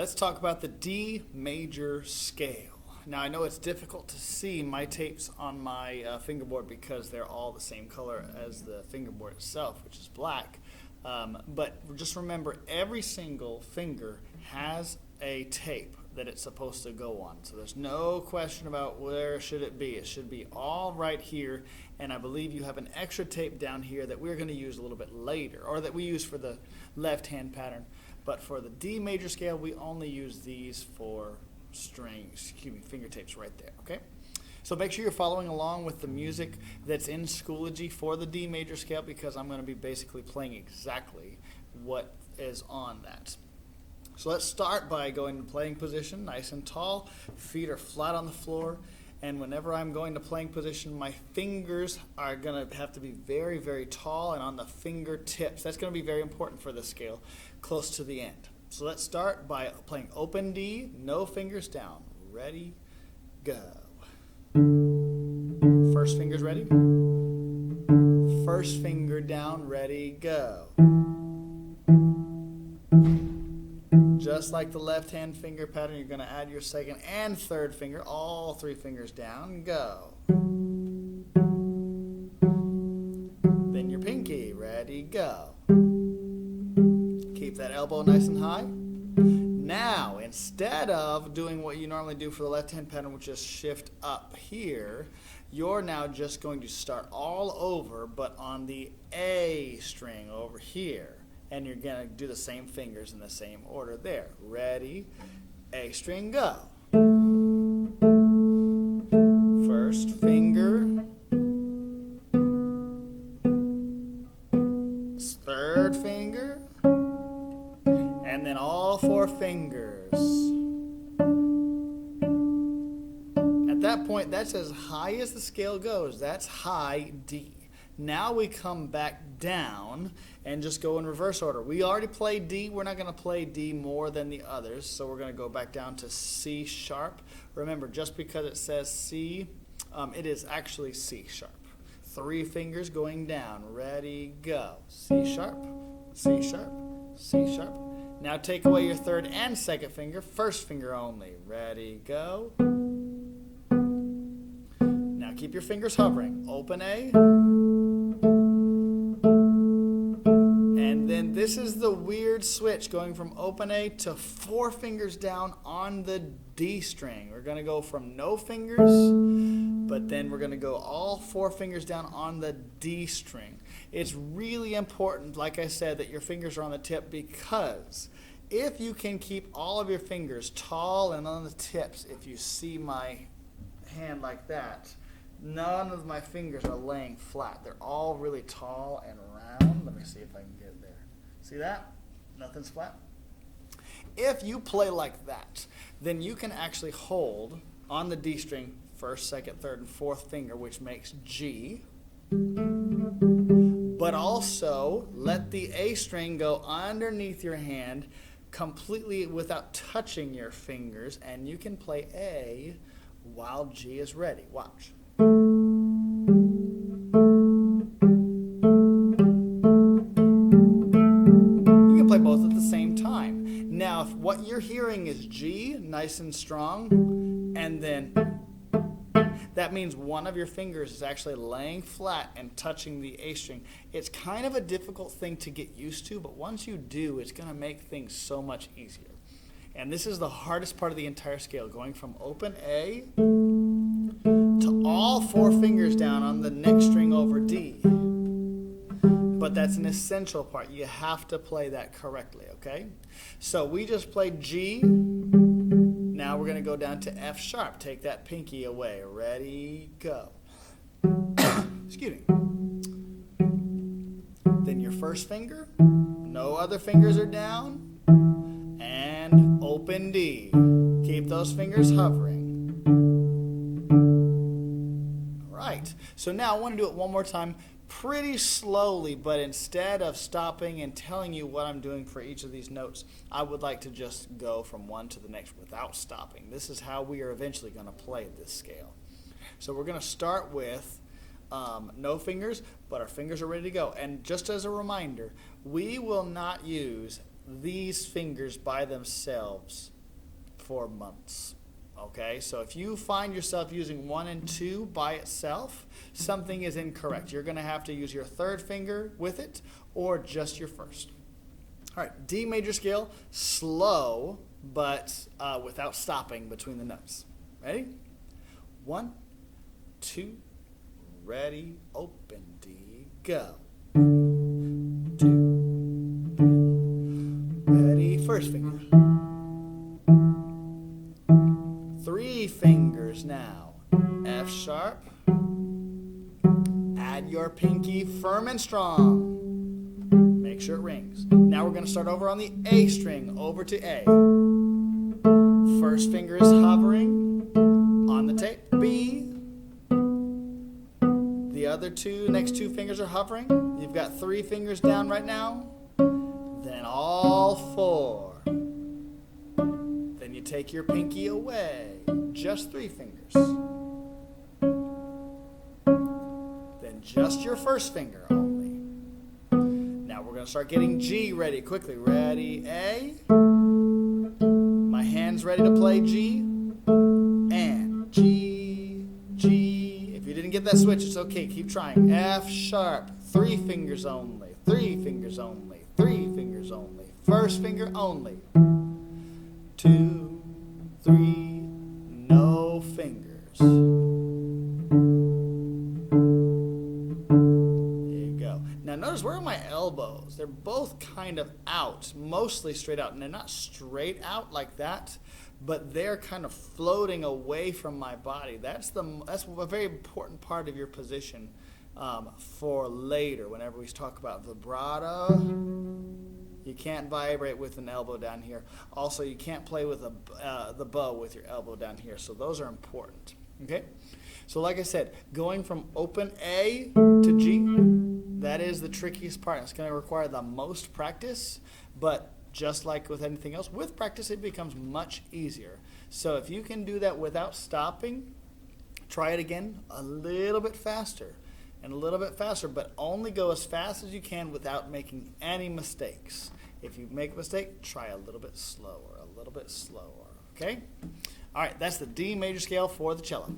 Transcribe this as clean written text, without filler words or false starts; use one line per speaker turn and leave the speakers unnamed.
Let's talk about the D major scale. Now I know it's difficult to see my tapes on my fingerboard because they're all the same color as the fingerboard itself, which is black. But just remember, every single finger has a tape that it's supposed to go on. So there's no question about where should it be. It should be all right here, and I believe you have an extra tape down here that we're going to use a little bit later, or that we use for the left-hand pattern. But for the D major scale, we only use these for finger tapes right there, okay? So make sure you're following along with the music that's in Schoology for the D major scale, because I'm going to be basically playing exactly what is on that. So let's start by going to playing position, nice and tall. Feet are flat on the floor. And whenever I'm going to playing position, my fingers are going to have to be very, very tall and on the fingertips. That's going to be very important for this scale, close to the end. So let's start by playing open D, no fingers down. Ready, go. First finger's ready. First finger down, ready, go. Just like the left-hand finger pattern, you're going to add your second and third finger, all three fingers down, go. Then your pinky, ready, go. Keep that elbow nice and high. Now, instead of doing what you normally do for the left-hand pattern, which is shift up here, you're now just going to start all over, but on the A string over here. And you're going to do the same fingers in the same order there. Ready, A string, go. First finger, third finger, and then all four fingers. At that point, that's as high as the scale goes. That's high D. Now we come back down and just go in reverse order. We already played D. We're not going to play D more than the others, so we're going to go back down to C sharp. Remember, just because it says C, it is actually C sharp. Three fingers going down. Ready, go. C sharp, C sharp, C sharp. Now take away your third and second finger, first finger only. Ready, go. Now keep your fingers hovering. Open A. This is the weird switch going from open A to four fingers down on the D string. We're going to go from no fingers, but then we're going to go all four fingers down on the D string. It's really important, like I said, that your fingers are on the tip, because if you can keep all of your fingers tall and on the tips, if you see my hand like that, none of my fingers are laying flat. They're all really tall and round. Let me see if I can get it there. See that? Nothing's flat. If you play like that, then you can actually hold on the D string first, second, third, and fourth finger, which makes G, but also let the A string go underneath your hand completely without touching your fingers, and you can play A while G is ready. Watch. Play both at the same time. Now, if what you're hearing is G, nice and strong, and then that means one of your fingers is actually laying flat and touching the A string. It's kind of a difficult thing to get used to, but once you do, it's going to make things so much easier. And this is the hardest part of the entire scale, going from open A to all four fingers down on the next string over D. But that's an essential part. You have to play that correctly, okay? So we just played G. Now we're going to go down to F sharp. Take that pinky away. Ready, go. Excuse me. Then your first finger. No other fingers are down. And open D. Keep those fingers hovering. All right. So now I want to do it one more time, pretty slowly, but instead of stopping and telling you what I'm doing for each of these notes, I would like to just go from one to the next without stopping. This is how we are eventually going to play this scale. So we're going to start with no fingers, but our fingers are ready to go. And just as a reminder, we will not use these fingers by themselves for months. Okay, so if you find yourself using 1 and 2 by itself, something is incorrect. You're going to have to use your third finger with it or just your first. All right, D major scale, slow, but without stopping between the notes. Ready? 1, 2, ready, open, D, go. 2, 3, ready, first finger. 3 fingers now. F sharp. Add your pinky firm and strong. Make sure it rings. Now we're going to start over on the A string, over to A. First finger is hovering on the tape, B. The other next two fingers are hovering. You've got 3 fingers down right now. Then all 4. Then you take your pinky away, just 3 fingers. Then just your first finger only. Now we're going to start getting G ready quickly. Ready, A. My hand's ready to play G. And G, G. If you didn't get that switch, it's okay. Keep trying. F sharp. 3 fingers only. 3 fingers only. 3 fingers only. First finger only. 2, 3, no fingers. There you go. Now notice, where are my elbows? They're both kind of out, mostly straight out. And they're not straight out like that, but they're kind of floating away from my body. That's a very important part of your position for later, whenever we talk about vibrato. You can't vibrate with an elbow down here. Also, you can't play with the bow with your elbow down here. So those are important. Okay? So like I said, going from open A to G, that is the trickiest part. It's going to require the most practice, but just like with anything else, with practice it becomes much easier. So if you can do that without stopping, try it again a little bit faster and a little bit faster, but only go as fast as you can without making any mistakes. If you make a mistake, try a little bit slower, okay? All right, that's the D major scale for the cello.